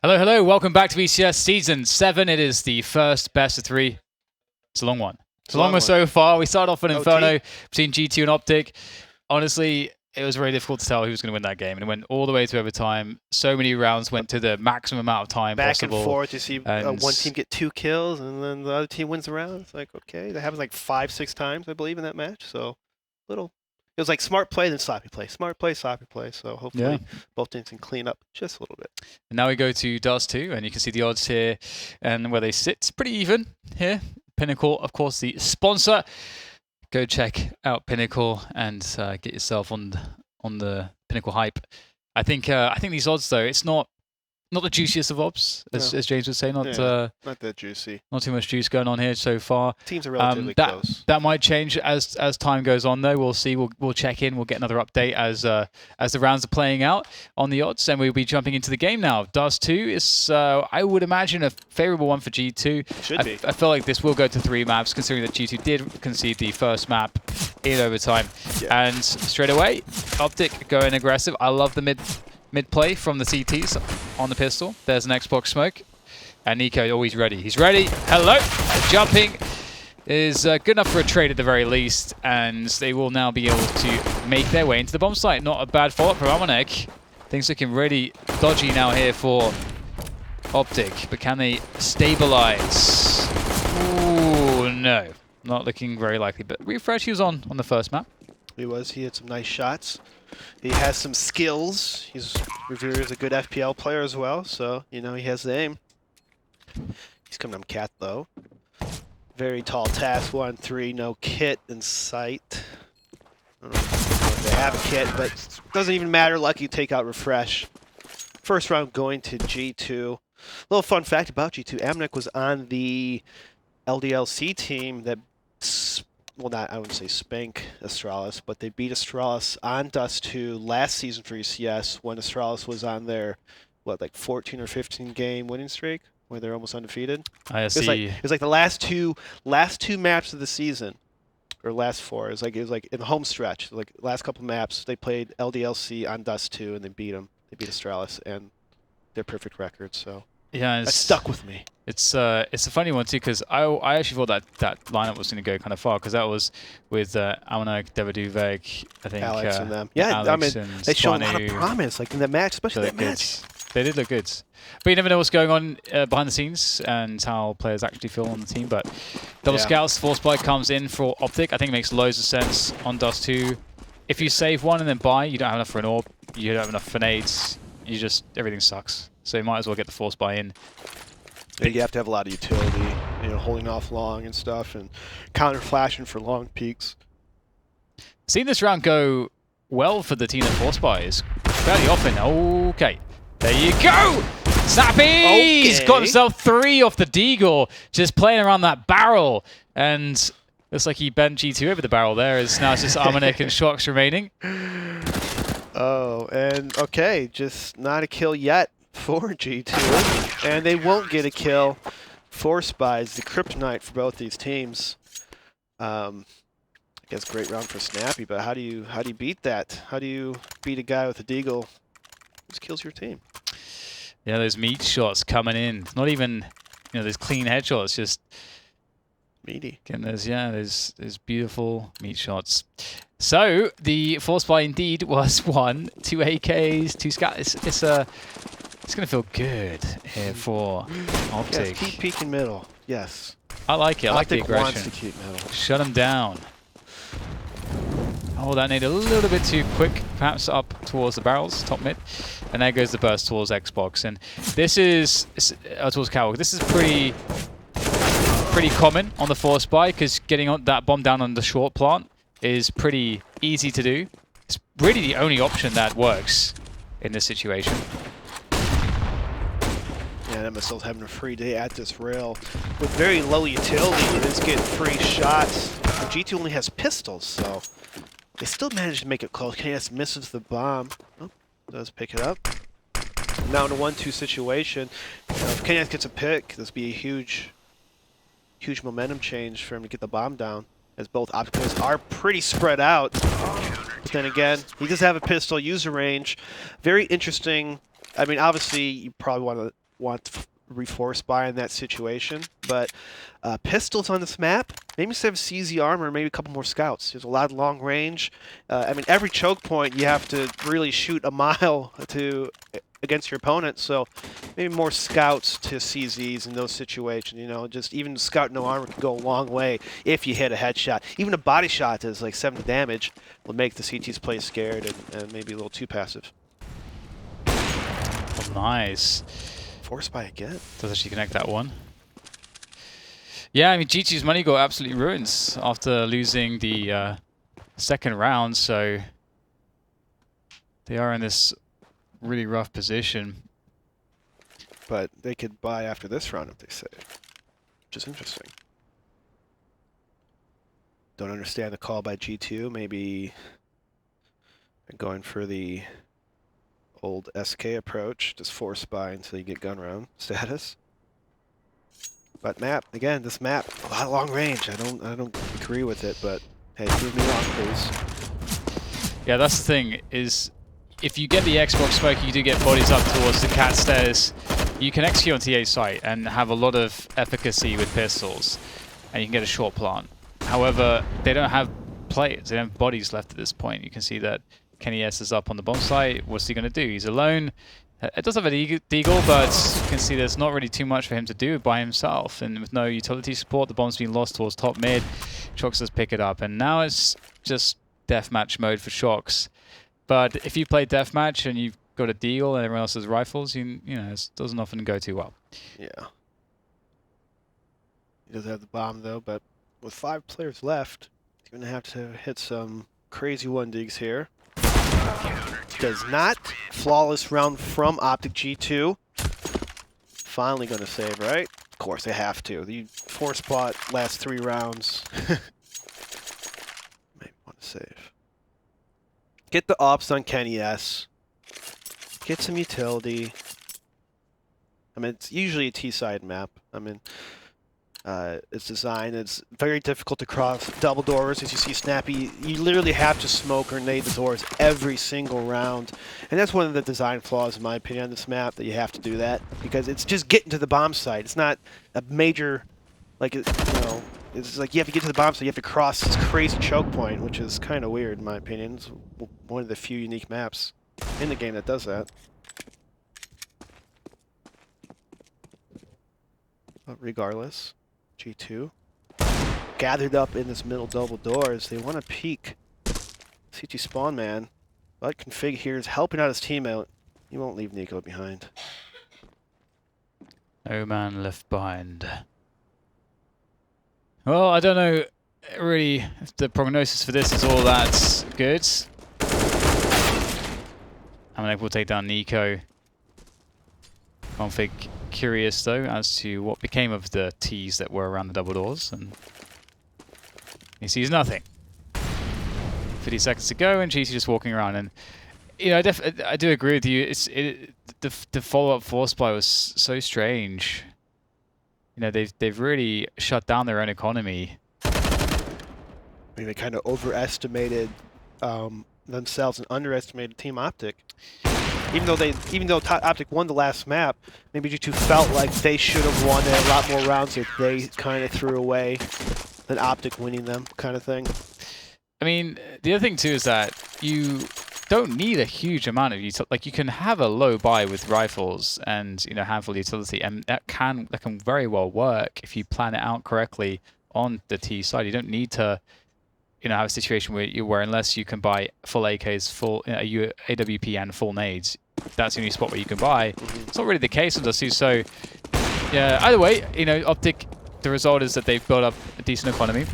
Hello, hello. Welcome back to ECS Season 7. It is the first best of 3. It's a long one. It's a long one so far. We started off an Inferno between G2 and OpTic. Honestly, it was very difficult to tell who was going to win that game. And it went all the way to overtime. So many rounds went to the maximum amount of time possible. Back and forth. You see one team get 2 kills, and then the other team wins the round. It's like, okay. That happens like 5-6 times, I believe, in that match. So, it was like smart play, then sloppy play. Smart play, sloppy play. So hopefully both teams can clean up just a little bit. And now we go to DAY2, and you can see the odds here and where they sit. It's pretty even here. Pinnacle, of course, the sponsor. Go check out Pinnacle and get yourself on the Pinnacle hype. I think these odds, though, it's not the juiciest of odds, as James would say. Not that juicy. Not too much juice going on here so far. Teams are relatively close. That might change as time goes on, though. We'll see. We'll check in. We'll get another update as the rounds are playing out on the odds, and we'll be jumping into the game now. DAY2 is, I would imagine, a favourable one for G2. Should be. I feel like this will go to 3 maps, considering that G2 did concede the first map in overtime. Yeah. And straight away, OpTic going aggressive. I love the mid play from the CTs on the pistol. There's an Xbox smoke. And Nico, always ready. He's ready. Hello. Jumping is good enough for a trade at the very least. And they will now be able to make their way into the bomb site. Not a bad follow-up from Amanek. Things looking really dodgy now here for OpTic. But can they stabilize? Ooh, no. Not looking very likely. But Refresh, he was on the first map. He was. He had some nice shots. He has some skills. He's revered as a good FPL player as well, so, you know, he has the aim. He's coming on Cat, though. Very tall task, 1-3, no kit in sight. I don't know if they have a kit, but doesn't even matter. Lucky take out Refresh. First round going to G2. Little fun fact about G2, Amanek was on the LDLC team that... Well, I wouldn't say spank Astralis, but they beat Astralis on DAY2 last season for ECS when Astralis was on their, like 14 or 15 game winning streak, where they're almost undefeated. I see. It was like the last two maps of the season, or last 4. It was like in the home stretch, like last couple maps they played LDLC on DAY2 and they beat them. They beat Astralis and their perfect record. So yeah, that stuck with me. It's a funny one too, because I actually thought that lineup was going to go kind of far, because that was with Amanek, Devaduvek, I think Alex and them. Yeah, Alex, I mean they showed a lot of promise, like in that match, especially that match. They did look good, but you never know what's going on behind the scenes and how players actually feel on the team. But double scouts, force buy comes in for OpTic. I think it makes loads of sense on DAY2. If you save one and then buy, you don't have enough for an orb. You don't have enough for nades. Everything sucks. So you might as well get the force buy in. You have to have a lot of utility, you know, holding off long and stuff, and counter flashing for long peaks. Seen this round go well for the team that force buys fairly often. Okay, there you go. Snappy! He's got himself 3 off the Deagle, just playing around that barrel, and looks like he bent G2 over the barrel there. Now it's just Amanek and Shox remaining. Oh, and okay, just not a kill yet for G2, and they won't get a kill. Force buys the kryptonite for both these teams. I guess great round for Snappy, but how do you beat that? How do you beat a guy with a deagle? Just kills your team. Yeah, those meat shots coming in. Not even, you know, those clean headshots, just meaty. Again, there's beautiful meat shots. So the force buy indeed was 1, 2 AKs, 2 scouts. It's going to feel good here for OpTic. Yes, keep peeking middle. Yes. I like it. I like the aggression. Wants to keep middle. Shut him down. Oh, that needed a little bit too quick, perhaps up towards the barrels, top mid. And there goes the burst towards Xbox. And this is, towards Coward. This is pretty common on the force buy, because getting on that bomb down on the short plant is pretty easy to do. It's really the only option that works in this situation. Yeah, MSL's having a free day at this rail with very low utility. It is getting free shots. And G2 only has pistols, so they still manage to make it close. KS misses the bomb. Oh, does pick it up. Now in a 1-2 situation, if KS gets a pick, this would be a huge momentum change for him to get the bomb down, as both opticals are pretty spread out. But then again, he does have a pistol, user range. Very interesting. I mean, obviously, you probably want to want to reforce buy in that situation. But pistols on this map, maybe instead of CZ armor, maybe a couple more scouts. There's a lot of long range. I mean, every choke point you have to really shoot a mile against your opponent. So maybe more scouts to CZs in those situations. You know, just even scout no armor can go a long way if you hit a headshot. Even a body shot is like 70 damage will make the CTs play scared and maybe a little too passive. Oh, nice. Force buy again. Does actually connect that one. Yeah, I mean, G2's money got absolutely ruined after losing the second round, so they are in this really rough position. But they could buy after this round if they save, which is interesting. Don't understand the call by G2. Maybe they're going for the old SK approach, just force buy until you get gun round status. But map, again, this map, a lot of long range. I don't agree with it, but hey, prove me wrong, please. Yeah, that's the thing, is if you get the Xbox smoke, you do get bodies up towards the cat stairs, you can execute on TA site and have a lot of efficacy with pistols, and you can get a short plant. However, they don't have players, they don't have bodies left at this point. You can see that Kenny S is up on the bomb site. What's he going to do? He's alone. It does have a deagle, but you can see there's not really too much for him to do by himself. And with no utility support, the bomb's been lost towards top mid. Shox does pick it up. And now it's just deathmatch mode for Shox. But if you play deathmatch and you've got a deagle and everyone else has rifles, you know, it doesn't often go too well. Yeah. He does have the bomb, though, but with 5 players left, he's going to have to hit some crazy 1-digs here. Does not. Flawless round from OpTic G2. Finally going to save, right? Of course, they have to. The force spot last 3 rounds. Might want to save. Get the ops on Kenny S. Get some utility. I mean, it's usually a T-side map. I mean, it's designed. It's very difficult to cross double doors. As you see, Snappy, you literally have to smoke or nade the doors every single round, and that's one of the design flaws, in my opinion, on this map. That you have to do that because it's just getting to the bomb site. It's not a major, like, you know, it's like you have to get to the bomb site. You have to cross this crazy choke point, which is kind of weird, in my opinion. It's one of the few unique maps in the game that does that. But regardless. G2 gathered up in this middle double doors. They want to peek CT spawn man, but Config here is helping out his teammate. He won't leave Nico behind. No man left behind. Well, I don't know really if the prognosis for this is all that good. I'm able to take down Nico. Config curious though as to what became of the T's that were around the double doors, and he sees nothing. 50 seconds to go, and GC just walking around. And you know, I do agree with you. The follow-up force buy was so strange. You know, they've really shut down their own economy. I mean, they kind of overestimated themselves and underestimated Team OpTic. Even though OpTic won the last map, maybe G2 felt like they should have won a lot more rounds that they kind of threw away than OpTic winning them, kind of thing. I mean, the other thing too is that you don't need a huge amount of utility. Like, you can have a low buy with rifles and, you know, handful of utility, and that can very well work if you plan it out correctly on the T side. You don't need to, you know, have a situation where unless you can buy full AKs, full AWP and full nades, that's the only spot where you can buy. It's not really the case with us, so yeah. Either way, you know, OpTic, the result is that they've built up a decent economy.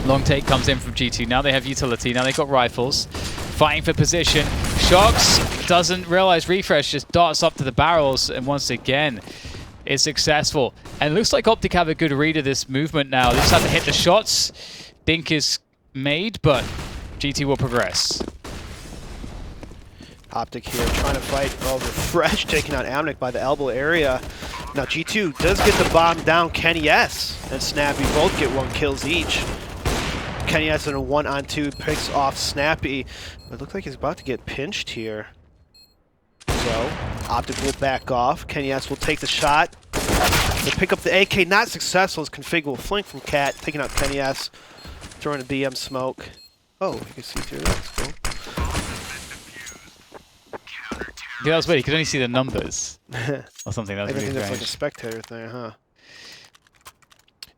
Long take comes in from G2. Now they have utility. Now they've got rifles. Fighting for position. Shox doesn't realize refresh, just darts up to the barrels, and once again is successful. And it looks like OpTic have a good read of this movement now. They just have to hit the shots. Dink is made, but GT will progress. OpTic here trying to fight over Fresh, taking out Amnik by the elbow area. Now G2 does get the bomb down. Kenny S and Snappy both get 1 kills each. Kenny S in a 1-on-2 picks off Snappy. It looks like he's about to get pinched here. So OpTic will back off. KennyS will take the shot. They pick up the AK, not successful as Config will flank from Cat, taking out KennyS, throwing a BM smoke. Oh, you can see through that. That's cool. Yeah, that was weird. You could only see the numbers or something. That was I really think that's strange. like a spectator thing, huh?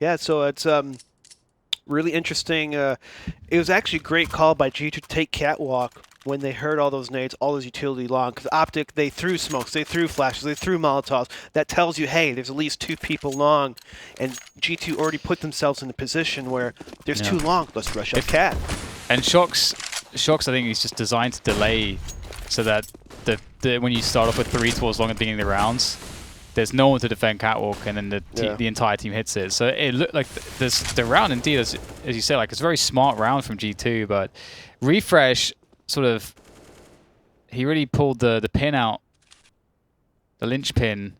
Yeah, so it's really interesting. It was actually a great call by G to take Catwalk when they heard all those nades, all those utility long. Because OpTic, they threw smokes, they threw flashes, they threw Molotovs. That tells you, hey, there's at least 2 people long. And G2 already put themselves in a position where there's 2 long. Let's rush up Cat. And Shocks, I think he's just designed to delay so that when you start off with 3 towards long at the beginning of the rounds, there's no one to defend Catwalk, and then the entire team hits it. So it looked like the round indeed, as you say, like it's a very smart round from G2, but Refresh sort of, he really pulled the pin out, the linchpin,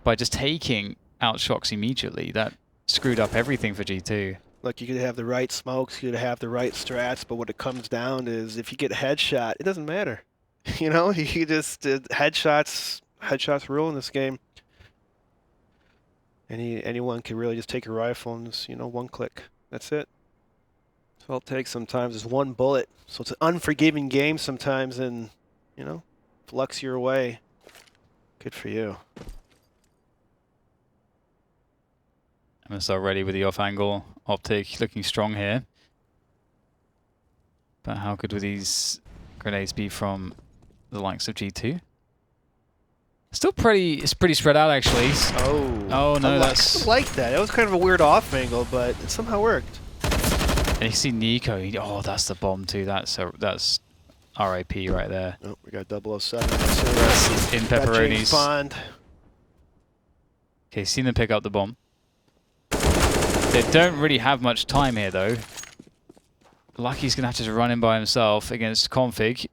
by just taking out Shocks immediately. That screwed up everything for G2. Like, you could have the right smokes, you could have the right strats, but what it comes down is if you get a headshot, it doesn't matter. You know, you just headshots rule in this game. Anyone can really just take a rifle and just, you know, 1 click. That's it. That's all it takes sometimes is 1 bullet. So it's an unforgiving game sometimes, and, you know, flux your way. Good for you. MS already with the off angle. OpTic looking strong here. But how good would these grenades be from the likes of G2? Still it's pretty spread out actually. Oh no, that's like that. It was kind of a weird off angle, but it somehow worked. And you see Nico. Oh, that's the bomb too. That's RIP right there. Oh, we got 007. In pepperonis. Bond. Okay, seen them pick up the bomb. They don't really have much time here though. Lucky's gonna have to just run in by himself against Config.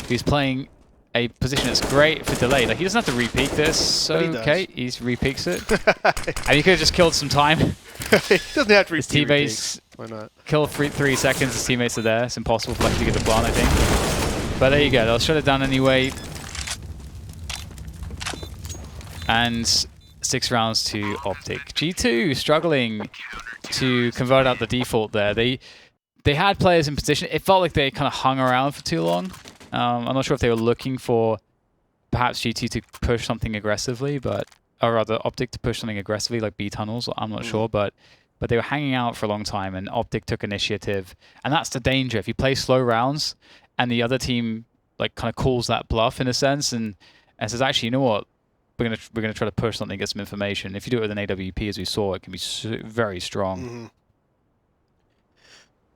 He's playing a position that's great for delay. Like, he doesn't have to re-peek this, so okay, he re-peeks it. And he could have just killed some time. He doesn't have to His teammates Why not? kill 3 seconds, his teammates are there. It's impossible for Lucky to get the plant, I think. But there you go, they'll shut it down anyway. And 6 rounds to OpTic. G2 struggling to convert out the default there. They had players in position. It felt like they kind of hung around for too long. I'm not sure if they were looking for perhaps G2 to push something aggressively, or rather OpTic to push something aggressively like B tunnels. I'm not sure, but they were hanging out for a long time, and OpTic took initiative, and that's the danger. If you play slow rounds, and the other team like kind of calls that bluff in a sense, and says, actually, you know what, we're gonna try to push something, get some information. If you do it with an AWP, as we saw, it can be very strong.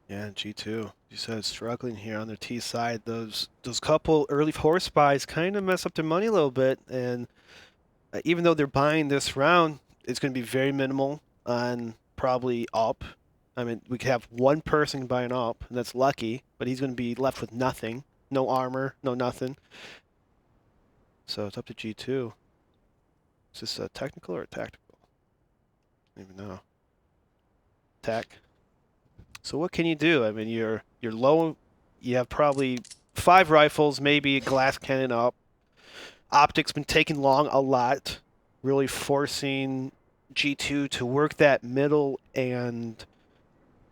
Yeah, G2, you said, struggling here on their T side. Those couple early horse buys kind of mess up their money a little bit, and even though they're buying this round, it's going to be very minimal on probably AWP. I mean, we could have 1 person buy an AWP, and that's Lucky, but he's going to be left with nothing. No armor, no nothing. So it's up to G2. Is this a technical or a tactical? I don't even know. Tech. So what can you do? I mean, you're low. You have probably 5 rifles, maybe a glass cannon up. OpTic's been taking long a lot, really forcing G2 to work that middle and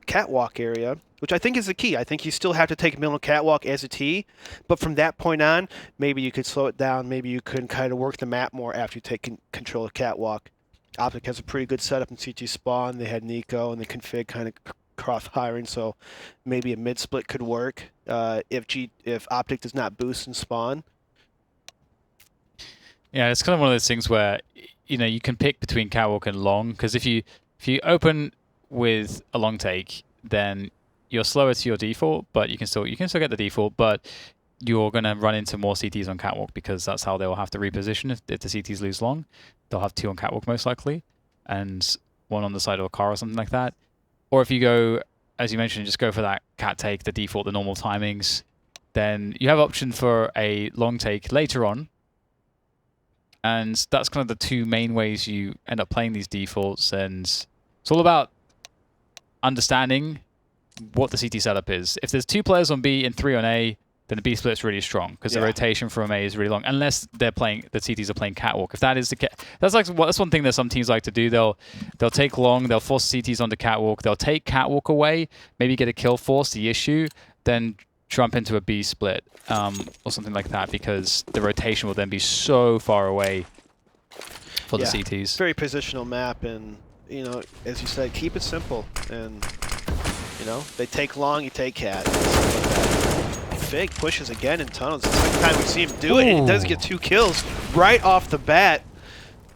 catwalk area, which I think is the key. I think you still have to take middle catwalk as a T, but from that point on, maybe you could slow it down. Maybe you could kind of work the map more after you take control of catwalk. OpTic has a pretty good setup in CT spawn. They had Nico and the config kind of cross hiring, so maybe a mid split could work if OpTic does not boost and spawn. Yeah, it's kind of one of those things where, you know, you can pick between catwalk and long, because if you open with a long take, then you're slower to your default, but you can still get the default, but you're going to run into more CTs on catwalk, because that's how they'll have to reposition if the CTs lose long. They'll have 2 on catwalk most likely, and 1 on the side of a car or something like that. Or if you go, as you mentioned, just go for that cat take, the default, the normal timings, then you have option for a long take later on. And that's kind of the 2 main ways you end up playing these defaults. And it's all about understanding what the CT setup is. If there's 2 players on B and 3 on A, then the B split's really strong because the Yeah. rotation from A is really long. Unless the CTs are playing catwalk. If that is the that's one thing that some teams like to do. They'll take long. They'll force CTs onto catwalk. They'll take catwalk away. Maybe get a kill force the issue. Then jump into a B split or something like that because the rotation will then be so far away for the CTs. Very positional map, and you know, as you said, keep it simple. And you know, they take long, you take cat. Fig pushes again in tunnels. It's the second time we see him do it. And he does get 2 kills right off the bat.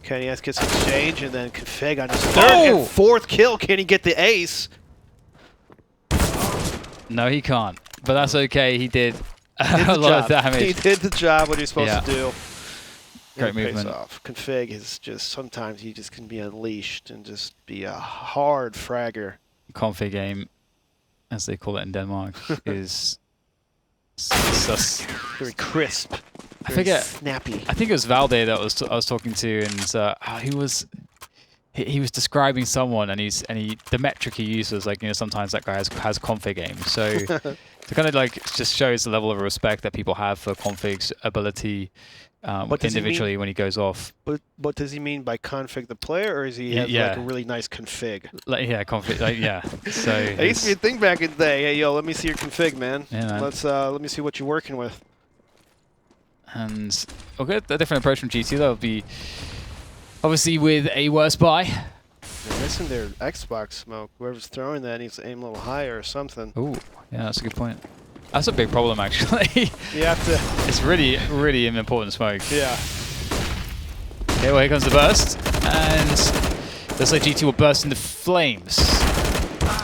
Kenny S gets exchange, and then Config on his 3rd and 4th kill. Can he get the ace? No, he can't. But that's okay. He did a lot of damage. He did the job, what he was supposed to do. Great movement. Off. Config is just, sometimes he just can be unleashed and just be a hard fragger. Config game, as they call it in Denmark, is very crisp. I forget. Snappy. I think it was Valde that I was talking to, and he was describing someone, and the metric he used was like, you know, sometimes that guy has config aim. So it kind of like just shows the level of respect that people have for config's ability individually when he goes off. But what does he mean by config the player, or is he have like a really nice config? Like, yeah, config. Like, yeah. So it used to be a thing back in the day. Hey, yo, let me see your config, man. Yeah, man. Let me see what you're working with. And we'll get a different approach from G2. That'll be obviously with a worse buy. They're missing their Xbox smoke. Whoever's throwing that needs to aim a little higher or something. Ooh, yeah, that's a good point. That's a big problem, actually. You have to. It's really, really an important smoke. Yeah. Okay, well, here comes the burst. And looks like G2 will burst into flames.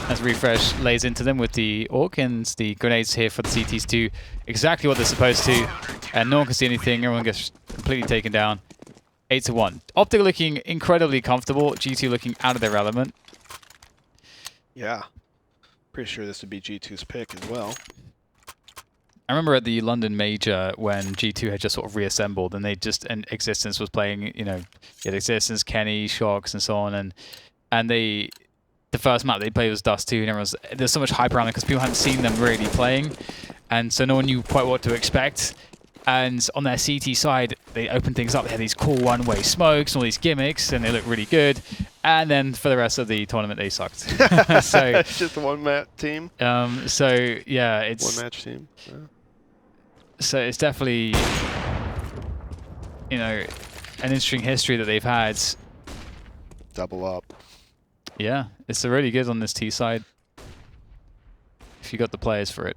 As Refresh lays into them with the Orc, and the grenades here for the CTs do exactly what they're supposed to. And no one can see anything. Everyone gets completely taken down. 8-1. OpTic looking incredibly comfortable. G2 looking out of their element. Yeah. Pretty sure this would be G2's pick as well. I remember at the London Major when G2 had just sort of reassembled, and they just, and Existence was playing, you know, you had Existence, Kenny, Shocks, and so on, and they, the first map they played was Dust 2, and there's so much hype around it because people hadn't seen them really playing, and so no one knew quite what to expect. And on their CT side, they opened things up. They had these cool one-way smokes, all these gimmicks, and they looked really good. And then for the rest of the tournament, they sucked. So it's just a one-match team. So yeah, it's one-match team. Yeah. So it's definitely, you know, an interesting history that they've had. Double up. Yeah, it's really good on this T side. If you got the players for it.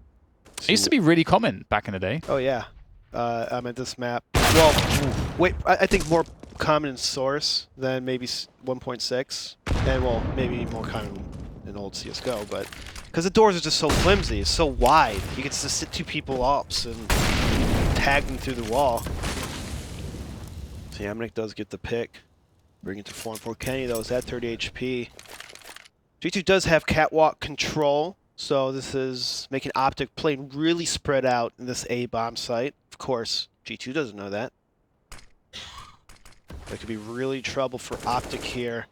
It used to be really common back in the day. Oh yeah. I mean this map. Well, wait. I think more common in Source than maybe 1.6, and well, maybe more common in old CS:GO, but because the doors are just so flimsy, it's so wide, you can just sit 2 people ops and tag them through the wall. So Yamanik does get the pick. Bring it to 4-4. Kenny though is at 30 HP. G2 does have catwalk control, so this is making OpTic play really spread out in this A bomb site. Of course, G2 doesn't know that. That could be really trouble for OpTic here.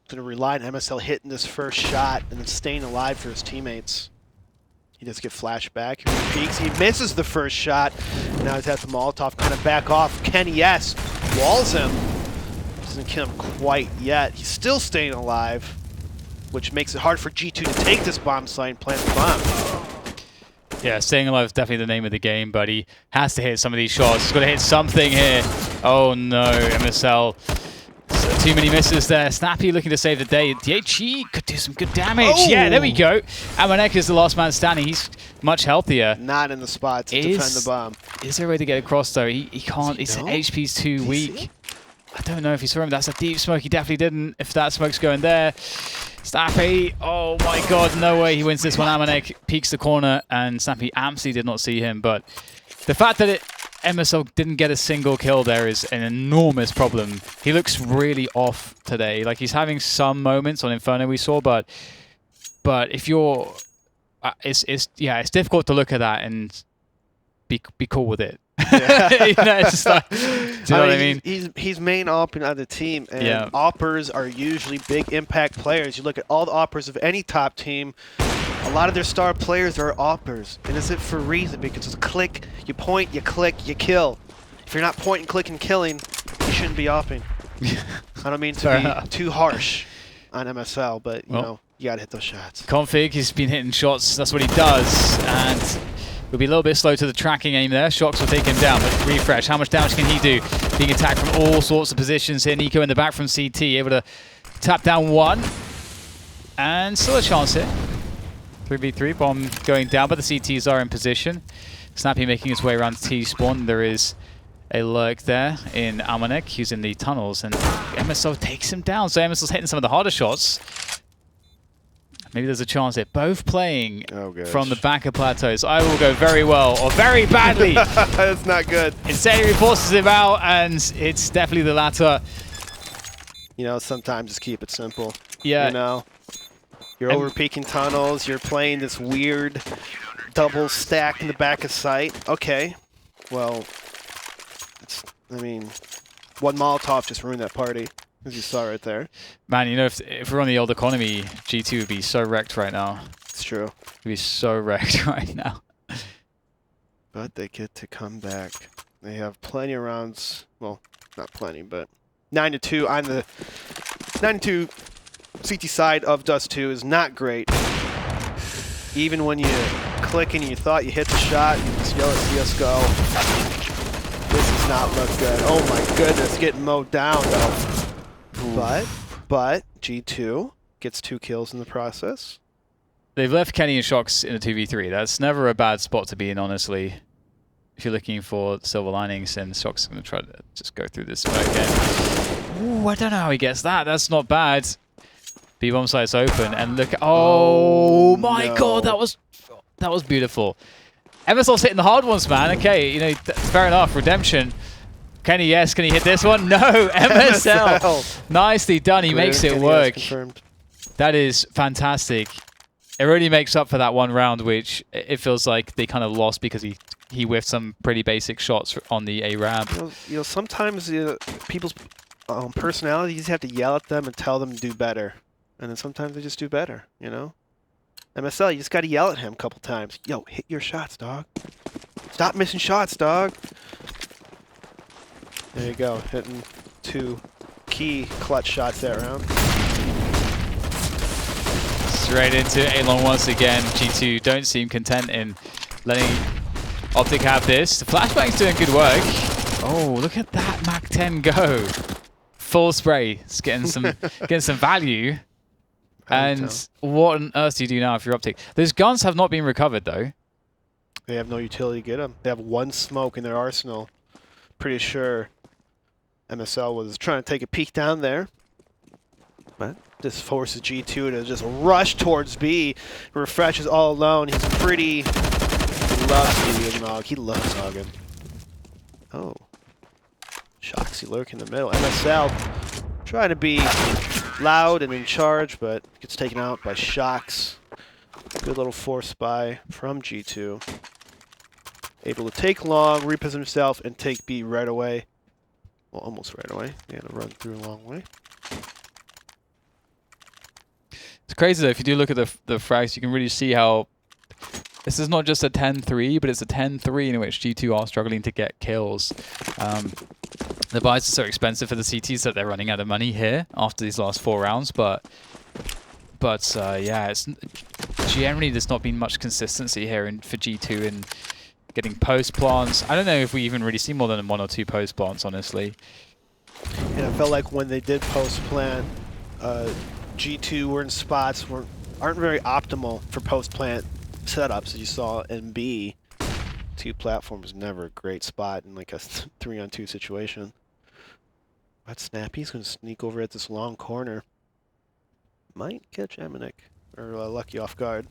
Going to rely on MSL hitting this first shot and then staying alive for his teammates. He does get flashed back. He peeks. He misses the first shot. Now he's at the Molotov kind of back off. Kenny, yes, walls him. Doesn't kill him quite yet. He's still staying alive, which makes it hard for G2 to take this bomb site and plant the bomb. Yeah, staying alive is definitely the name of the game, but he has to hit some of these shots. He's got to hit something here. Oh no, MSL. So too many misses there. Snappy looking to save the day. DHE could do some good damage. Oh. Yeah, there we go. Amanek is the last man standing. He's much healthier. Not in the spot to defend the bomb. Is there a way to get across though? He can't. His HP's too weak. I don't know if he saw him. That's a deep smoke. He definitely didn't. If that smoke's going there. Snappy, oh my god, no way he wins this one. Amanek peeks the corner, and Snappy absolutely did not see him. But the fact that MSL didn't get a single kill there is an enormous problem. He looks really off today. Like, he's having some moments on Inferno we saw, but if you're, it's difficult to look at that and be cool with it. Yeah. You know, it's just like, do you know what I mean? He's main opping on the team, and oppers are usually big impact players. You look at all the oppers of any top team, A lot of their star players are oppers, and it's for a reason, because it's click, you point, you click, you kill. If you're not pointing, clicking, killing, you shouldn't be opping. I don't mean to be too harsh on MSL, but you know, you gotta hit those shots. Config, he's been hitting shots, that's what he does, and will be a little bit slow to the tracking aim there. Shocks will take him down, but refresh, how much damage can he do? Being attacked from all sorts of positions here. Nico in the back from CT, able to tap down one, and still a chance here. 3v3, bomb going down, but the CTs are in position. Snappy making his way around the T-spawn. There is a lurk there in Amanek using the tunnels, and MSL takes him down. So MSL's hitting some of the harder shots. Maybe there's a chance here. Both playing from the back of plateaus. I will go very well or very badly. That's not good. Insanity forces him out, and it's definitely the latter. You know, sometimes just keep it simple. Yeah. You know, you're over peeking tunnels. You're playing this weird double stack in the back of sight. Okay, well, I mean, one Molotov just ruined that party, as you saw right there. Man, you know, if we're on the old economy, G2 would be so wrecked right now. It's true. Would be so wrecked right now. But they get to come back. They have plenty of rounds. Well, not plenty, but 9-2 on the 9-2 CT side of Dust 2 is not great. Even when you click and you thought you hit the shot, you just yell at CSGO. This does not look good. Oh my goodness, getting mowed down though. But G2 gets 2 kills in the process. They've left Kenny and Shocks in a 2v3. That's never a bad spot to be in, honestly. If you're looking for silver linings, and Shocks is going to try to just go through this smoke again. Ooh, I don't know how he gets that. That's not bad. B-bomb site's open, and look. Oh my god, that was beautiful. MSL's hitting the hard ones, man. Okay, you know, fair enough. Redemption. Kenny, yes. Can he hit this one? No. MSL. Nicely done. He makes it work. That is fantastic. It really makes up for that one round, which it feels like they kind of lost because he whiffed some pretty basic shots on the A ramp. You know, sometimes people's personalities, you have to yell at them and tell them to do better, and then sometimes they just do better. You know, MSL, you just got to yell at him a couple times. Yo, hit your shots, dog. Stop missing shots, dog. There you go, hitting 2 key clutch shots that round. Straight into A-Long once again. G2 don't seem content in letting OpTic have this. The flashbang's doing good work. Oh, look at that Mac 10 go. Full spray. It's getting some value. And what on earth do you do now if you're OpTic? Those guns have not been recovered though. They have no utility to get them. They have 1 smoke in their arsenal. Pretty sure MSL was trying to take a peek down there. But this forces G2 to just rush towards B. Refreshes all alone. He's pretty... He loves being Nog. He loves hogging. Oh. Shoxy lurk in the middle. MSL trying to be loud and in charge, but gets taken out by Shox. Good little force buy from G2. Able to take long, reposition himself, and take B right away. Well, almost right away. He had to run through a long way. It's crazy though, if you do look at the frags, you can really see how this is not just a 10-3, but it's a 10-3 in which G2 are struggling to get kills. The buys are so expensive for the CTs that they're running out of money here after these last 4 rounds, but yeah, it's generally there's not been much consistency here for G2 in getting post plants. I don't know if we even really see more than 1 or 2 post plants, honestly. And I felt like when they did post plant, G2 were in spots aren't very optimal for post plant setups, as you saw in B. 2 platform is never a great spot in like a 3-on-2 situation. But Snappy's going to sneak over at this long corner. Might catch Amanek, or Lucky off guard.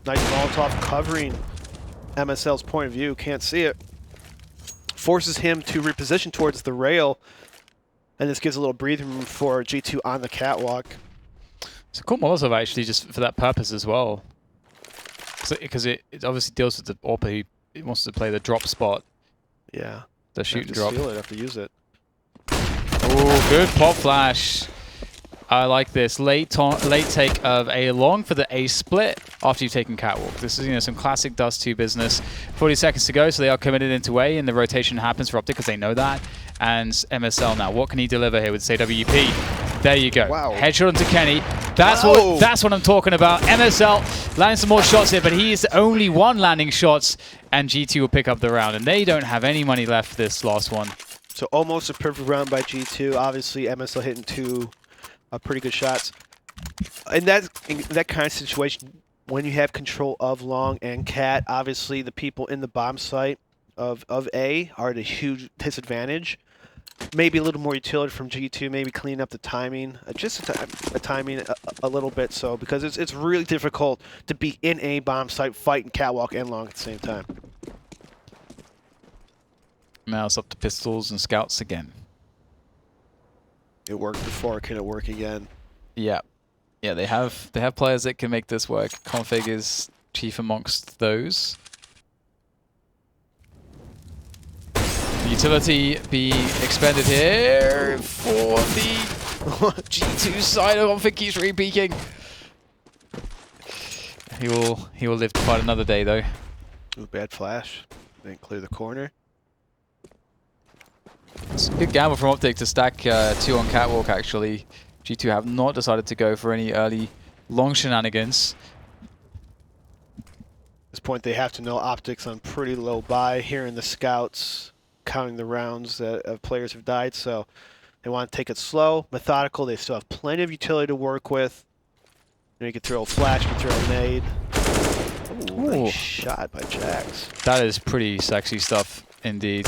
Nice Molotov covering MSL's point of view. Can't see it. Forces him to reposition towards the rail. And this gives a little breathing room for G2 on the catwalk. It's a cool Molotov actually, just for that purpose as well. Because it obviously deals with the AWP who wants to play the drop spot. Yeah. The shoot and drop. Steal it, have to use it. Oh, good pop flash. I like this late take of A long for the A split after you've taken catwalk. This is, you know, some classic Dust 2 business. 40 seconds to go, so they are committed into A, and the rotation happens for OpTic because they know that. And MSL now, what can he deliver here with, say, WP? There you go. Wow. Headshot onto Kenny. That's what I'm talking about. MSL landing some more shots here, but he is the only one landing shots, and G2 will pick up the round. And they don't have any money left this last one. So almost a perfect round by G2. Obviously, MSL hitting 2 pretty good shots. In that kind of situation, when you have control of Long and Cat, obviously the people in the bomb site of A are at a huge disadvantage. Maybe a little more utility from G2, maybe clean up the timing, just a timing a little bit, so because it's really difficult to be in a bomb site fighting Catwalk and Long at the same time. Mouse up to pistols and scouts again. It worked before, can it work again? Yeah. Yeah, they have players that can make this work. Config is chief amongst those. Utility being expended here for the G2 side. Config keeps repeaking. He will live to fight another day though. Ooh, bad flash. Didn't clear the corner. It's a good gamble from OpTic to stack 2 on catwalk actually. G2 have not decided to go for any early long shenanigans. At this point they have to know OpTic's on pretty low buy here in the scouts, counting the rounds that players have died, so they want to take it slow, methodical. They still have plenty of utility to work with. You can throw a flash, you can throw a nade. Ooh, nice shot by Jax. That is pretty sexy stuff indeed.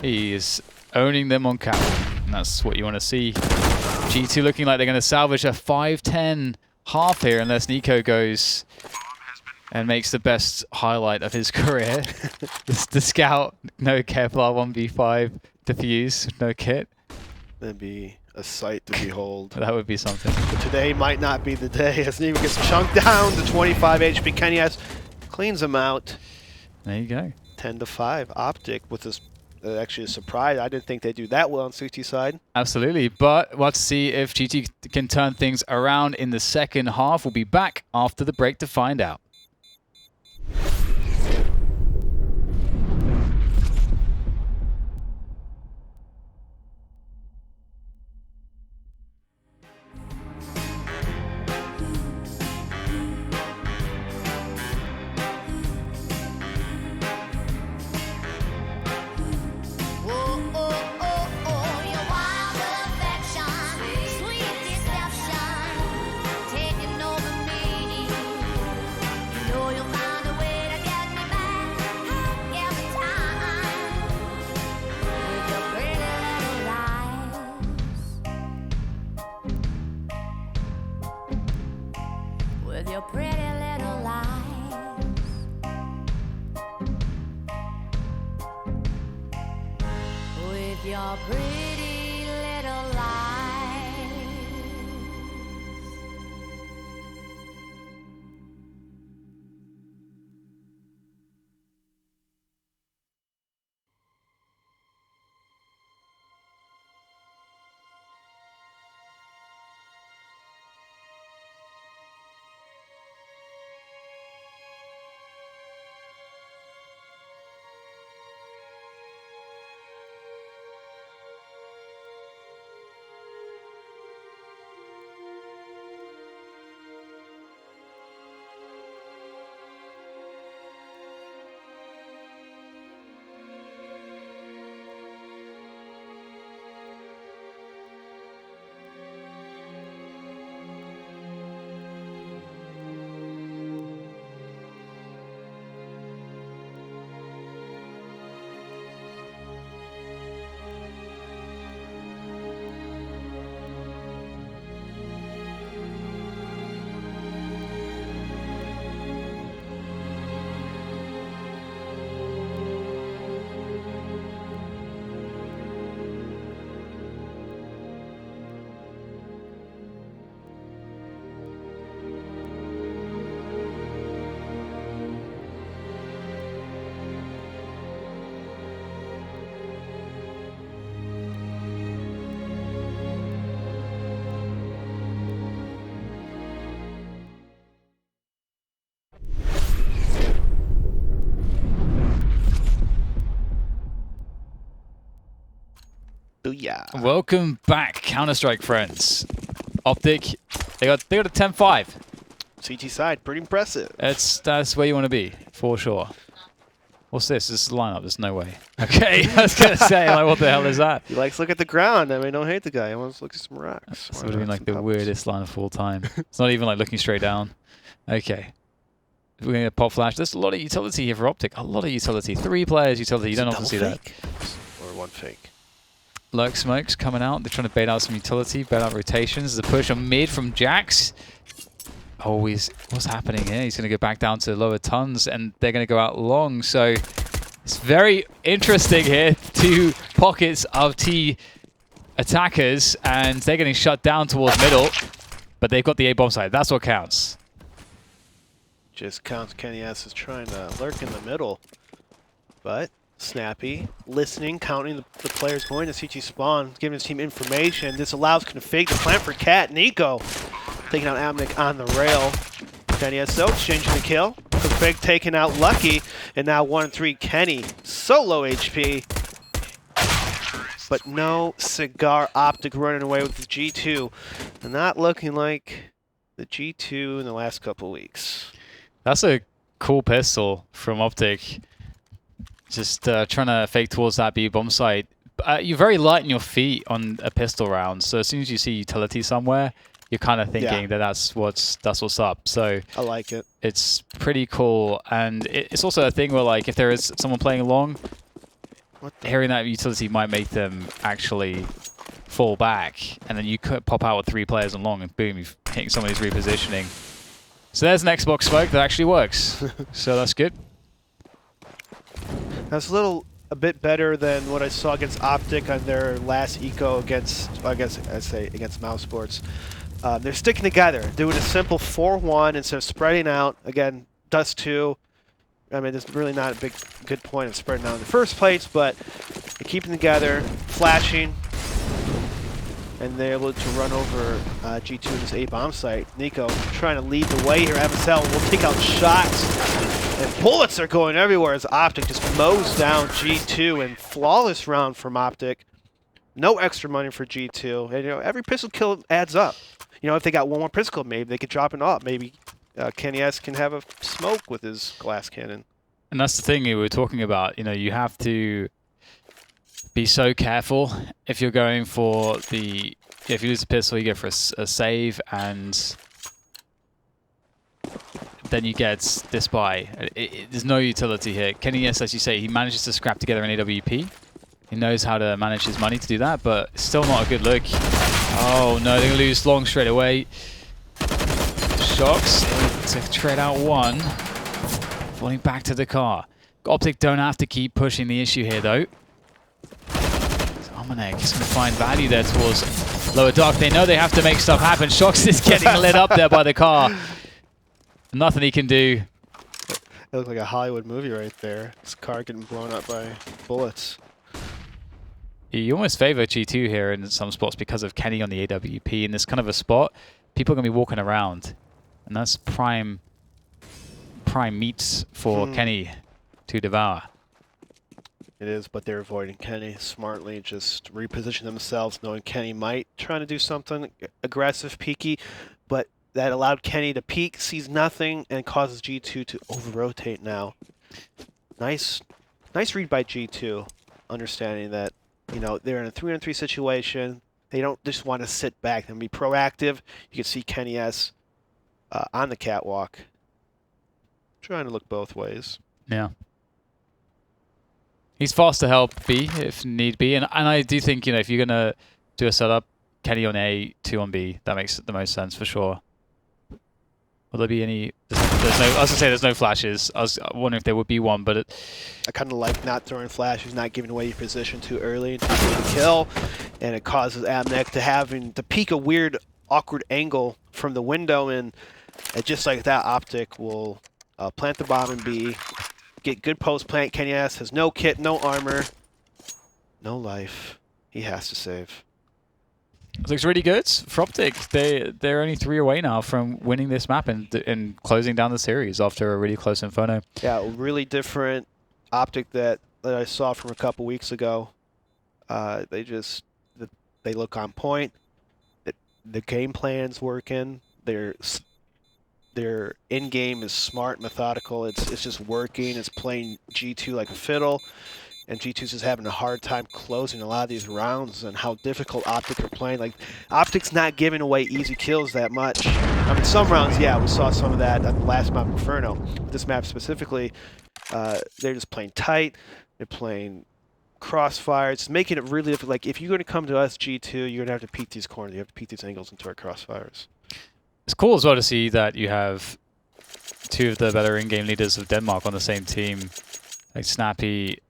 He is owning them on catwalk, and that's what you want to see. G2 looking like they're going to salvage a 5-10 half here unless Nico goes and makes the best highlight of his career. The scout, no Kevlar 1v5 defuse, no kit. That'd be a sight to behold. That would be something. But today might not be the day as Nico gets chunked down to 25 HP. Kenny cleans him out. There you go. 10-5. OpTic with this actually a surprise. I didn't think they'd do that well on CT side. Absolutely, but let's see if GT can turn things around in the second half. We'll be back after the break to find out. Your pretty little lies, with your pretty little lies. Booyah. Welcome back, Counter-Strike friends. OpTic, they got a 10-5. CT side, pretty impressive. That's where you want to be, for sure. What's this? This is the lineup. There's no way. Okay, I was gonna say, like, what the hell is that? He likes to look at the ground. I mean, don't hate the guy. He wants to look at some rocks. This would have been like the weirdest lineup of all time. It's not even like looking straight down. Okay. We're going to pop flash. There's a lot of utility here for OpTic. A lot of utility. 3 players utility. You don't often see that. Or one fake. Lurk smokes coming out. They're trying to bait out some utility, bait out rotations. The push on mid from Jax. Always, what's happening here? He's going to go back down to lower tons, and they're going to go out long. So it's very interesting here. 2 pockets of T attackers, and they're getting shut down towards middle, but they've got the A bomb side. That's what counts. Just counts. Kenny S is trying to lurk in the middle, but Snappy listening, counting the players going to CT spawn, giving his team information. This allows config to plant for Cat. Nico taking out Amnik on the rail. Kenny S though exchanging the kill. Config taking out Lucky, and now 1-3 Kenny. So low HP, but no cigar. OpTic running away with the G2, and not looking like the G2 in the last couple weeks. That's a cool pistol from OpTic. Just trying to fake towards that B bomb site. You're very light in your feet on a pistol round, so as soon as you see utility somewhere, you're kind of thinking that that's what's up. So I like it. It's pretty cool, and it's also a thing where, like, if there is someone playing along, hearing that utility might make them actually fall back, and then you could pop out with 3 players along, and boom, you're hitting somebody's repositioning. So there's an Xbox smoke that actually works. So that's good. That's a bit better than what I saw against OpTic on their last eco against, against Mouse Sports. They're sticking together, doing a simple 4-1 instead of spreading out. Again, Dust 2. I mean, there's really not a good point of spreading out in the first place, but they're keeping together, flashing, and they're able to run over G2 in this A bomb site. Nico trying to lead the way here. MSL will take out shots, and bullets are going everywhere as OpTic just mows down G2, and flawless round from OpTic. No extra money for G2, and every pistol kill adds up. If they got one more pistol, maybe they could drop it off. Maybe Kenny S can have a smoke with his glass cannon. And that's the thing we were talking about. You have to be so careful if you're going for the... If you lose a pistol, you go for a save, and then you get this buy. There's no utility here. Kenny S, as you say, he manages to scrap together an AWP. He knows how to manage his money to do that, but still not a good look. Oh no, they're going to lose long straight away. Shocks to trade out 1. Falling back to the car. OpTic don't have to keep pushing the issue here though. Almanac is going to find value there towards lower dark. They know they have to make stuff happen. Shocks is getting lit up there by the car. Nothing he can do. It looked like a Hollywood movie right there. This car getting blown up by bullets. You almost favor G2 here in some spots because of Kenny on the AWP. In this kind of a spot, people are going to be walking around. And that's prime meats for Kenny to devour. It is, but they're avoiding Kenny smartly, just reposition themselves, knowing Kenny might try to do something aggressive, peaky, but that allowed Kenny to peek, sees nothing, and causes G2 to over-rotate now. Nice read by G2, understanding that, they're in a 3-on-3 situation. They don't just want to sit back and be proactive. You can see Kenny S on the catwalk, trying to look both ways. Yeah. He's fast to help B if need be, and I do think if you're gonna do a setup, Kenny on A, 2 on B, that makes the most sense for sure. Will there be any? There's no. I was gonna say there's no flashes. I was wondering if there would be one, but I kind of like not throwing flashes, not giving away your position too early and taking the kill, and it causes Amnek to peek a weird, awkward angle from the window, and just like that, OpTic will plant the bomb in B. Get good post plant. Kenny S has no kit, no armor, no life. He has to save. it looks really good for OpTic. They're only 3 away now from winning this map and closing down the series after a really close Inferno. Yeah, a really different OpTic that I saw from a couple weeks ago. They just They look on point. The game plan's working. Their in-game is smart, methodical. It's just working. It's playing G2 like a fiddle. And G2's just having a hard time closing a lot of these rounds and how difficult OpTic are playing. Like, OpTic's not giving away easy kills that much. I mean, some rounds, yeah, we saw some of that on the last map, Inferno. But this map specifically, they're just playing tight. They're playing crossfire. It's making it really difficult. Like, if you're going to come to us, G2, you're going to have to peek these corners. You have to peek these angles into our crossfires. It's cool as well to see that you have two of the better in-game leaders of Denmark on the same team, like Snappy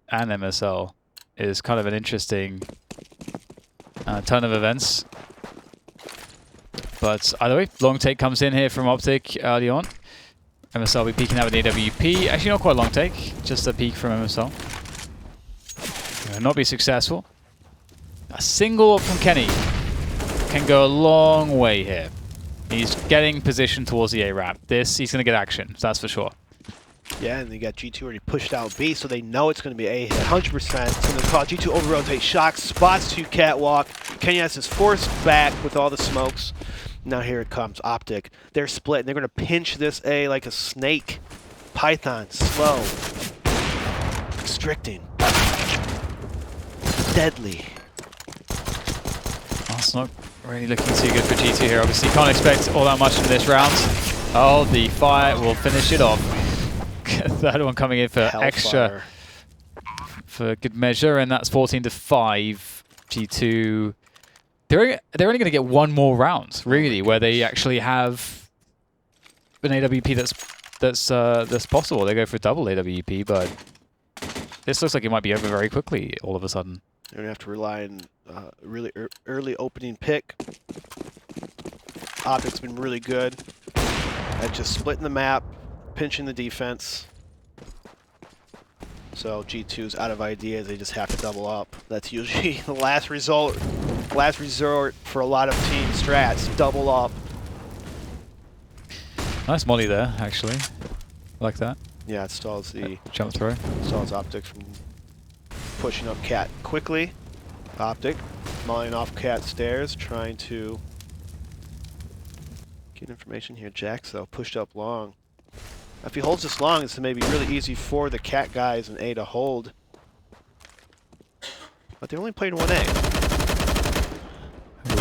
and MSL. Is kind of an interesting turn of events. But either way, long take comes in here from OpTic early on. MSL will be peeking out with AWP. Actually, not quite a long take, just a peek from MSL. Will not be successful. A single from Kenny can go a long way here. He's getting positioned towards the A ramp. He's going to get action, so that's for sure. Yeah, and you got G2 already pushed out B, so they know it's going to be A hit 100%. It's going to cause G2 over-rotate, shock, spots to catwalk. Kenny has his forced back with all the smokes. Now here it comes, OpTic. They're split, and they're going to pinch this A like a snake. Python, slow. Constricting. Deadly. That's not really looking too good for G2 here. Obviously, can't expect all that much from this round. Oh, the fire will finish it off. Third one coming in for extra, for good measure, and that's 14-5. G2. They're only going to get one more round, really, where they actually have an AWP that's possible. They go for a double AWP, but this looks like it might be over very quickly all of a sudden. You're going to have to rely on really early opening pick. OpTic's been really good at just splitting the map, pinching the defense. So G2's out of ideas. They just have to double up. That's usually the last resort for a lot of team strats. Double up. Nice molly there, actually. Like that. Yeah, it stalls the jump throw. Stalls OpTic from pushing up Cat quickly. OpTic mollying off Cat stairs, trying to get information here. Jax though pushed up long. If he holds this long, it's maybe really easy for the Cat guys in A to hold. But they only played 1A.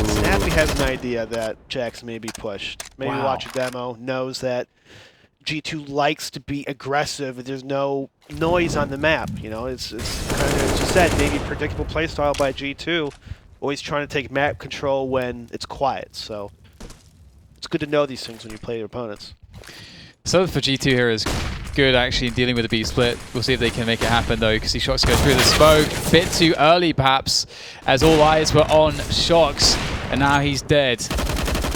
Snappy has an idea that Jax may be pushed. Maybe watch a demo, knows that G2 likes to be aggressive. There's no noise on the map. You know, it's kind of, as you said, maybe predictable playstyle by G2. Always trying to take map control when it's quiet. So it's good to know these things when you play your opponents. So for G2 here is good actually in dealing with the B split. We'll see if they can make it happen though, because Shox goes through the smoke. Bit too early perhaps, as all eyes were on Shox, and now he's dead.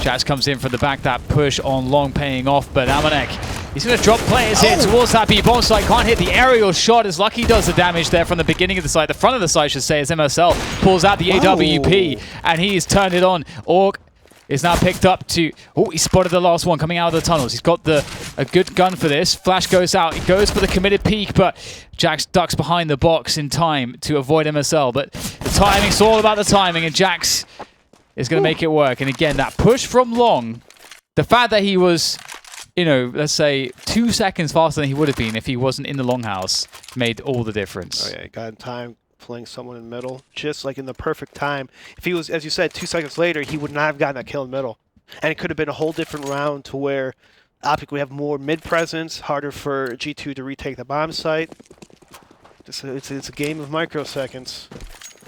Jax comes in from the back, that push on long paying off, but Amanek, he's going to drop players here towards that B bomb site. Can't hit the aerial shot as Lucky does the damage there from the beginning of the site. The front of the site, I should say, as MSL pulls out the AWP, and he's turned it on. Orc is now picked up to... Oh, he spotted the last one coming out of the tunnels. He's got a good gun for this. Flash goes out. He goes for the committed peek, but Jax ducks behind the box in time to avoid MSL. But the timing, it's all about the timing, and Jax is going to make it work. And again, that push from long, the fact that he was, you know, let's say 2 seconds faster than he would have been if he wasn't in the longhouse, made all the difference. Oh yeah, he got in time. Playing someone in the middle, just like in the perfect time. If he was, as you said, 2 seconds later, he would not have gotten that kill in the middle. And it could have been a whole different round to where OpTic would have more mid-presence, harder for G2 to retake the bomb site. It's a game of microseconds.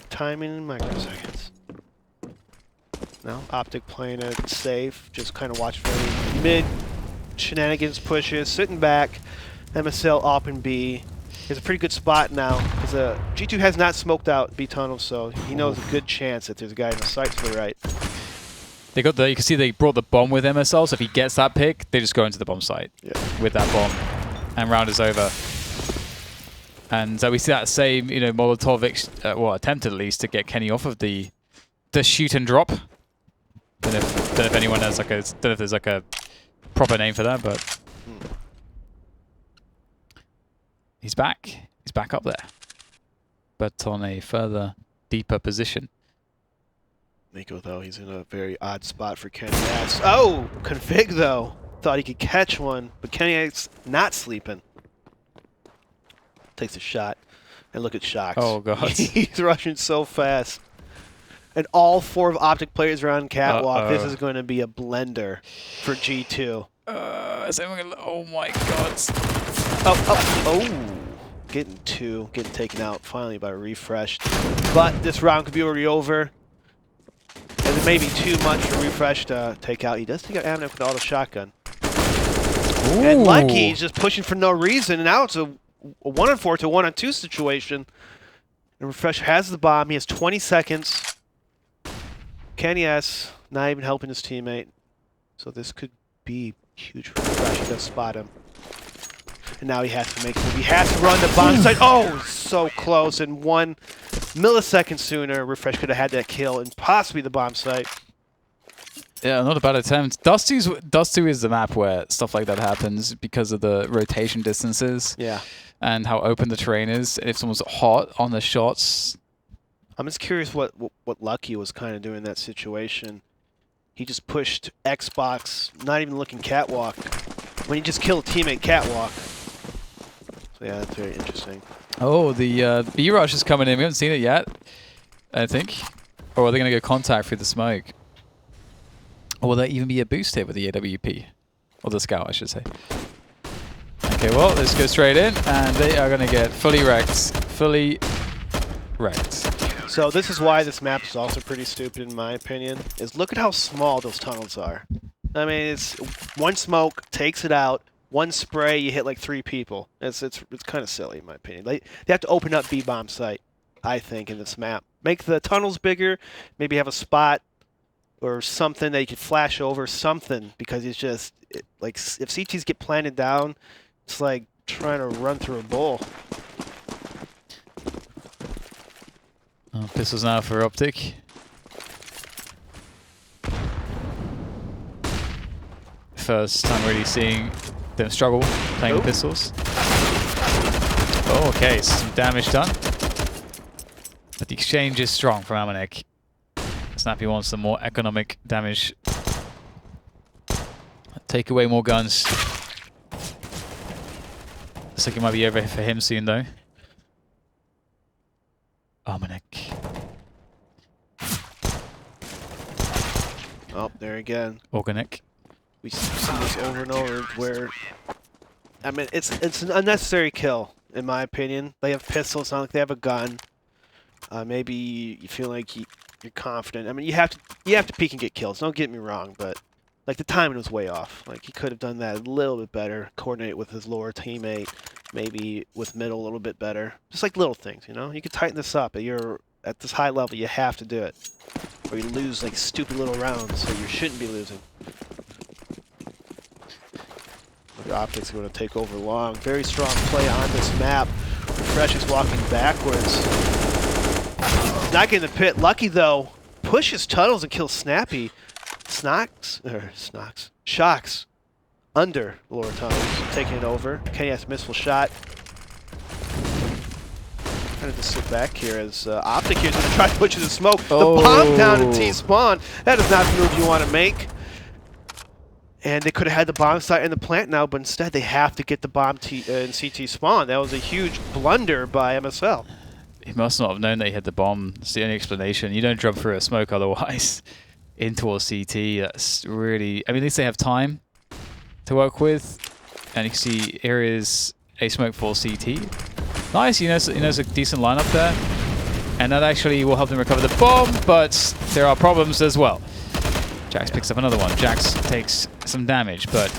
Timing and microseconds. Now, OpTic playing it safe, just kind of watch for any mid-shenanigans pushes, sitting back, MSL up in B. He has a pretty good spot now, because G2 has not smoked out B tunnel, so he knows a good chance that there's a guy in the site to the right. They got you can see they brought the bomb with MSL, so if he gets that pick, they just go into the bomb site with that bomb, and round is over. And we see that same, you know, Molotov, well, attempted at least to get Kenny off of the shoot and drop. Don't know if anyone has like a, don't know if there's like a proper name for that, but. He's back. He's back up there, but on a further deeper position. Nico, though, he's in a very odd spot for Kenny S. Oh! Config, though. Thought he could catch one, but Kenny S not sleeping. Takes a shot. And look at Shox. Oh, God. He's rushing so fast. And all 4 of OpTic players are on catwalk. This is going to be a blender for G2. Oh, my God. Oh! Getting taken out finally by Refreshed. But this round could be already over. And it may be too much for Refresh to take out. He does take out Amnek with the auto shotgun. Ooh. And Lucky is just pushing for no reason. And now it's a 1-on-4 to 1-on-2 situation. And Refresh has the bomb. He has 20 seconds. Kenny S not even helping his teammate. So this could be huge for Refresh. He does spot him. And now he has to make a move. He has to run the bomb site. Oh, so close. And 1 millisecond sooner, Refresh could have had that kill and possibly the bomb site. Yeah, not a bad attempt. Dust 2 is the map where stuff like that happens because of the rotation distances. Yeah. And how open the terrain is. If someone's hot on the shots. I'm just curious what Lucky was kind of doing in that situation. He just pushed Xbox, not even looking catwalk, when he just killed a teammate catwalk. So yeah, that's very interesting. Oh, the B rush is coming in. We haven't seen it yet, I think. Or are they going to go contact through the smoke? Or will there even be a boost hit with the AWP? Or the scout, I should say. Okay, well, let's go straight in. And they are going to get fully wrecked. Fully wrecked. So this is why this map is also pretty stupid, in my opinion, is look at how small those tunnels are. I mean, it's 1 smoke, takes it out. 1 spray, you hit like 3 people. It's kind of silly, in my opinion. They have to open up B-bomb site, I think, in this map. Make the tunnels bigger, maybe have a spot or something that you could flash over, something, because it's just, like, if CTs get planted down, it's like trying to run through a bull. Oh, pistols now for OpTic. First time really seeing them struggle playing with pistols. Oh, okay, some damage done. But the exchange is strong from Amanek. Snappy wants some more economic damage. Take away more guns. Looks like it might be over for him soon, though. Amanek. Oh, there again. Organic. We see this over and over where, I mean, it's an unnecessary kill, in my opinion. They have pistols, not like they have a gun. Maybe you feel like you're confident. I mean, you have to peek and get kills. Don't get me wrong, but like the timing was way off. Like he could have done that a little bit better, coordinate with his lower teammate, maybe with middle a little bit better. Just like little things, you know. You could tighten this up. You're at this high level, you have to do it, or you lose like stupid little rounds, so you shouldn't be losing. The OpTic's going to take over long. Very strong play on this map. Refresh is walking backwards. He's not getting the pit. Lucky, though, pushes tunnels and kills Snappy. Shox under lower tunnels, taking it over. Kenny has a missile shot. Kind of just sit back here as OpTic here is going to try to push in the smoke. Oh. The bomb down to T-spawn. That is not the move you want to make. And they could have had the bomb site in the plant now, but instead they have to get the bomb in CT spawn. That was a huge blunder by MSL. He must not have known that he had the bomb. That's the only explanation. You don't jump through a smoke otherwise in towards CT. That's really... I mean, at least they have time to work with. And you can see here is a smoke for CT. Nice, he knows a decent lineup there. And that actually will help them recover the bomb, but there are problems as well. Jax picks up another one. Jax takes some damage, but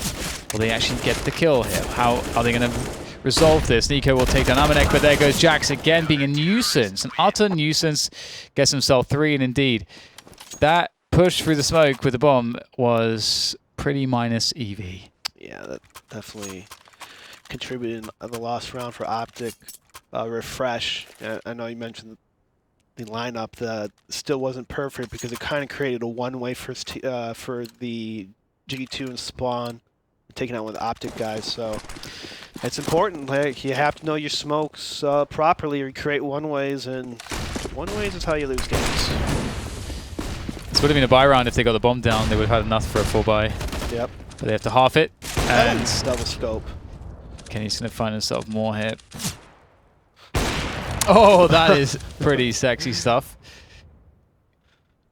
will they actually get the kill here? How are they going to resolve this? Nico will take down Amanek, but there goes Jax again, being a nuisance. An utter nuisance. Gets himself 3, and indeed, that push through the smoke with the bomb was pretty minus EV. Yeah, that definitely contributed in the last round for OpTic. Refresh, I know you mentioned the lineup that still wasn't perfect because it kind of created a one-way for the G2 and Spawn, taking out with OpTic guys. So it's important. Like, you have to know your smokes properly or you create one-ways, and one-ways is how you lose games. would have been a buy round if they got the bomb down. They would have had enough for a full buy. Yep. But they have to half it. And double scope. Kenny's going to find himself more here. Oh, that is pretty sexy stuff.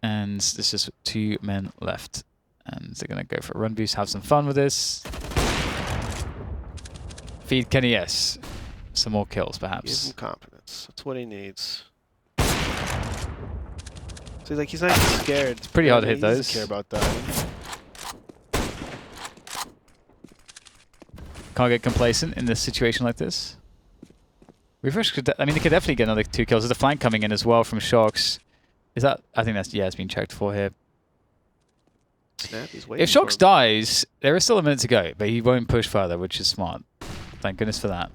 And there's just 2 men left. And they're going to go for a run boost, have some fun with this. Feed Kenny S. Some more kills, perhaps. Give him confidence. That's what he needs. So he's not even scared. It's pretty hard to hit He those. doesn't care about that. Can't get complacent in this situation like this. Refresh could, I mean, they could definitely get another 2 kills. There's a flank coming in as well from Shocks. Is that, I think that's, yeah, it's been checked for here. Snap, he's waiting If Shocks for him. dies, there is still a minute to go, but he won't push further, which is smart. Thank goodness for that.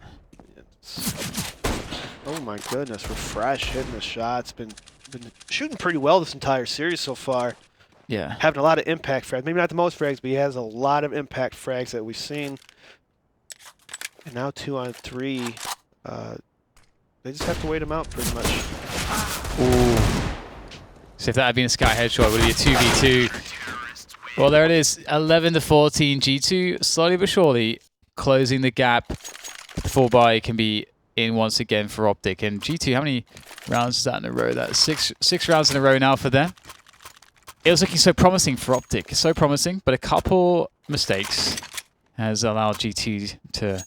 Oh my goodness, Refresh hitting the shots. Been shooting pretty well this entire series so far. Yeah. Having a lot of impact frags. Maybe not the most frags, but he has a lot of impact frags that we've seen. And now 2 on 3. They just have to wait him out pretty much. Ooh. So if that had been a sky headshot, it would be a 2v2. Well, there it is. 11-14. G2 slowly but surely closing the gap. The full buy can be in once again for OpTic. And G2, how many rounds is that in a row? That's six rounds in a row now for them. It was looking so promising for OpTic. So promising, but a couple mistakes has allowed G2 to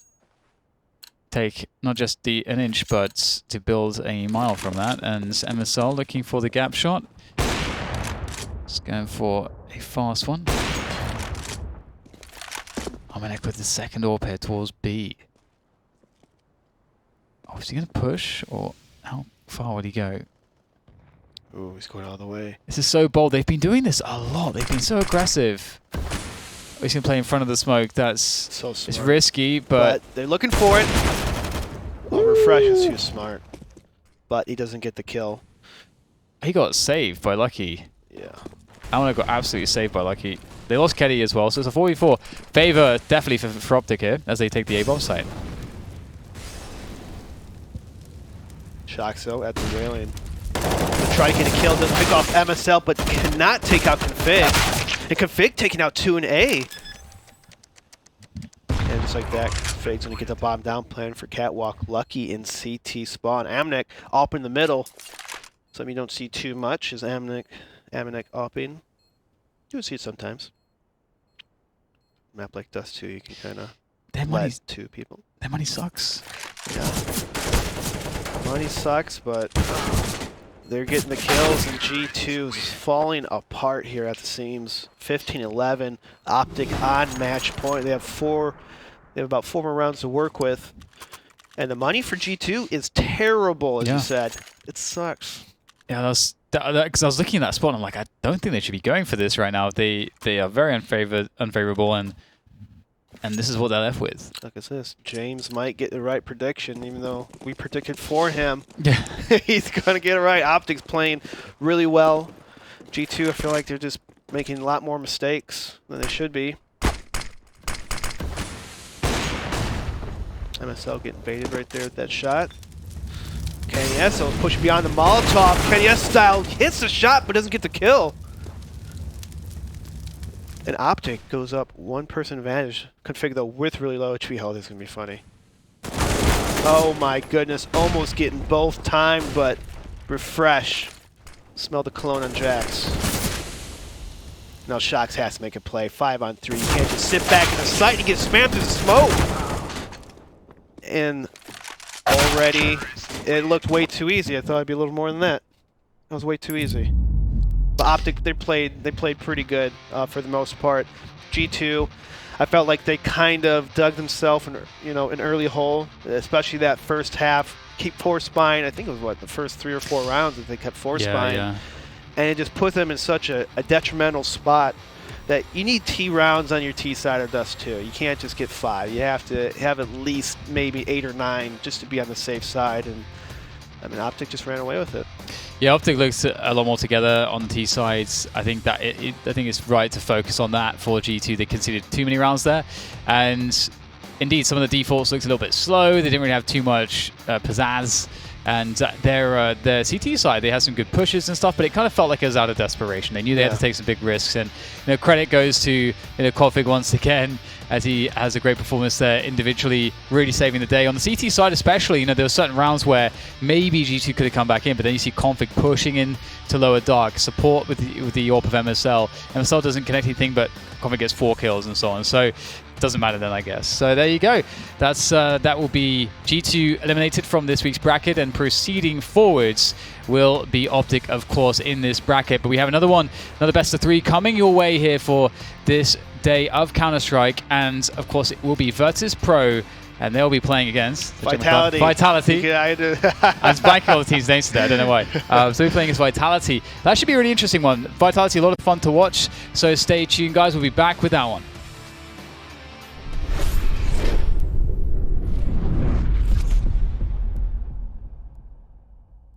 take not just an inch, but to build a mile from that. And MSL looking for the gap shot. Just going for a fast one. Armanek with the second AWP here towards B. Oh, is he going to push? Or how far would he go? Ooh, he's going all the way. This is so bold. They've been doing this a lot. They've been so aggressive. He's going to play in front of the smoke. That's So smart. it's risky, but they're looking for it. Oh, Refresh is too smart. But he doesn't get the kill. he got saved by Lucky. Yeah. Almanac got absolutely saved by Lucky. They lost Keddy as well, so it's a 4v4. Favor definitely for OpTic here as they take the A-bomb site. Shoxo at the railing. Try to get a kill, doesn't pick off MSL, but cannot take out Config. And Config taking out 2 and A. And just like that, Config's gonna get the bomb down plan for Catwalk. Lucky in CT spawn. Amnek up in the middle. Something you don't see too much is Amnek opping. You would see it sometimes. Map like Dust 2, you can kind of let 2 people. That money sucks. Yeah. Money sucks, but they're getting the kills, and G2's falling apart here at the seams. 15-11, OpTic on match point. They have about 4 more rounds to work with, and the money for G2 is terrible, as you said. It sucks. Yeah, because I was looking at that spot and I'm like, I don't think they should be going for this right now. They are very unfavorable, and this is what they're left with. Look at this. James might get the right prediction, even though we predicted for him. Yeah. He's going to get it right. OpTic's playing really well. G2, I feel like they're just making a lot more mistakes than they should be. MSL getting baited right there with that shot. Kenny S will push beyond the Molotov. Kenny S style hits the shot but doesn't get the kill. And OpTic goes up 1-person advantage. Config though with really low HP. Oh, this is going to be funny. Oh my goodness. Almost getting both timed, but Refresh. Smell the cologne on Jax. Now Shox has to make a play. 5 on 3. You can't just sit back in the site and get spammed through the smoke. And already it looked way too easy. I thought it'd be a little more than that. That was way too easy. But OpTic, they played pretty good for the most part. G2, I felt like they kind of dug themselves an early hole, especially that first half. Keep force buying. I think it was what, the first 3 or 4 rounds that they kept force buying. Yeah. And it just put them in such a detrimental spot that you need T rounds on your T side of Dust 2. You can't just get 5. You have to have at least maybe 8 or 9 just to be on the safe side. And I mean, OpTic just ran away with it. Yeah, OpTic looks a lot more together on the T sides. I think that I think it's right to focus on that for G2. They conceded too many rounds there, and indeed some of the defaults looked a little bit slow. They didn't really have too much pizzazz, And their CT side, they had some good pushes and stuff, but it kind of felt like it was out of desperation. They knew they had to take some big risks, and credit goes to Config once again, as he has a great performance there individually, really saving the day. On the CT side especially, there were certain rounds where maybe G2 could have come back in, but then you see Config pushing in to lower dark, support with the AWP of MSL. MSL doesn't connect anything, but Config gets 4 kills and so on. So it doesn't matter then, I guess. So there you go. That's that will be G2 eliminated from this week's bracket, and proceeding forwards will be OpTic, of course, in this bracket. But we have another best of 3 coming your way here for this day of Counter-Strike, and of course it will be Virtus Pro, and they'll be playing against Vitality. Vitality. I was blanking all the teams' names today, I don't know why. So we're playing against Vitality. That should be a really interesting one. Vitality, a lot of fun to watch, so stay tuned, guys. We'll be back with that one.